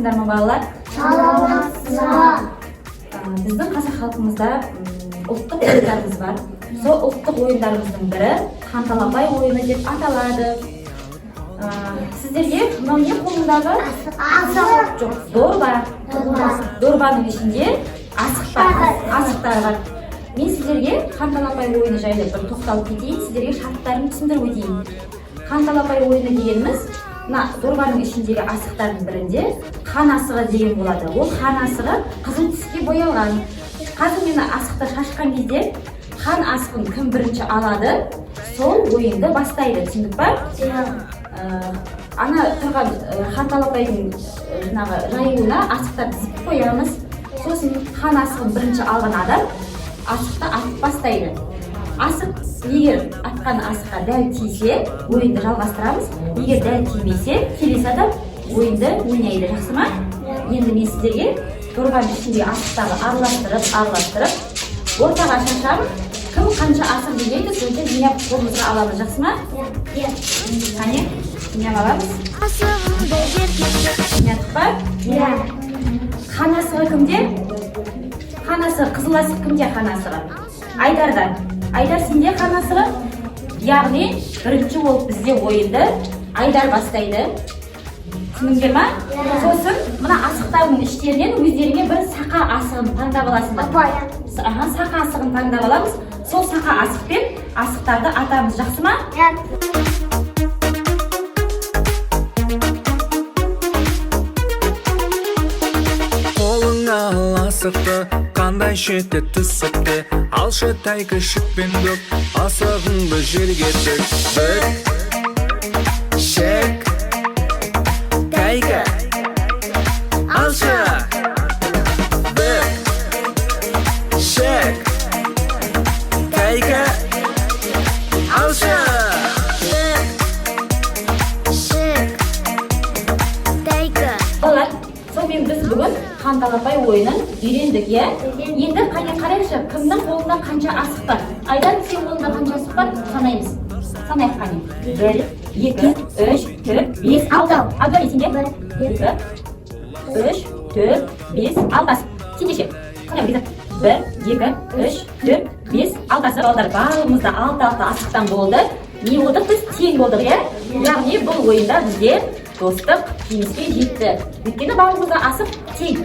саламатсыздар ма балалар? Саламатсыздар. Біздің қазақ халқымызда ұлттық ойындарымыз бар. Сол ұлттық ойындарымыздың бірі қанталапай ойыны деп аталады. Сіздерге мынау не қолындағы? Асық. Жоқ, дорба. Дорбаның ішінде асықтар бар. Мен сіздерге қанталапай ойыны жайлы бір тоқталып кетейін, сіздерге шарттарын түсіндіріп өтейін. Қанталапай ойыны дегеніміз, мына дорбаның ішіндегі асықтардың бірінде қан асығы деген болады. Ол қан асығы қызыл түске боялған. Қазір мені асықты шашқан кезде қан асығын кім бірінші алады, сол ойынды бастайды. Түсіндік па? Ана тұрған қанталапайдың жаюына асықтарды тізіп қоямыз. Сосын қан асығын бірінші алған адам асықты атып бастайды. Асық егер атқан асыққа дәл тисе, ойынды жалғастырамыз. Егер дәл тимесе, келесі адам ойынды ойнайды. Жақсы ма? Енді мен сіздерге дорбаның ішіндегі асықтарды араластырып, ортаға шашамын. Кім қанша асық жинайды, сонша жинап қолымызға аламыз. Жақсы ма? Қане, жинап аламыз. Жинадық па? Қан асығы кімде? Қан асығы, қызыл асық кімде қан асығы? Айдарда. Айдар сенде қан асығы? Яғни бірінші болып бізде ойынды Айдар бастайды. Түсіндіңдер ма? Сосын мына асықтардың іштерінен өздеріңе бір сақа асығын таңдап аласыңдар. Сақа асығын таңдап аламыз. Сол сақа асықпен асықтарды атамыз. Жақсы ма? Қолыңа ал асықты, қандай шеті түсіпті. Алшы тәйкі шықпен дөп, асығыңды жерге тік. Бүк, шек, тәйкі, алшы. Бүк, шек, тәйкі, алшы. Балалар, сонымен біз бүгін қанталапай ойынын үйрендік, иә? Енді қарайықшы, кімнің қолында қанша асық бар? Айдар, сен қолында қанша асық бар? Санаймыз. Санайық қане. 1, 2, 3, 4, 5, 6. Абдар, сенде? 1, 3, 4, 5, 6 асық. Сенде ше? Санайық, 1, 2, 3, 4, 5, 6 асық. Балдар, барлығымызда 6 асықтан болды. Не болдық? Біз тең болдық, иә? Яғни бұл ойында бізде достық жеңіске жетті. Өйткені барлығымызда асық тең.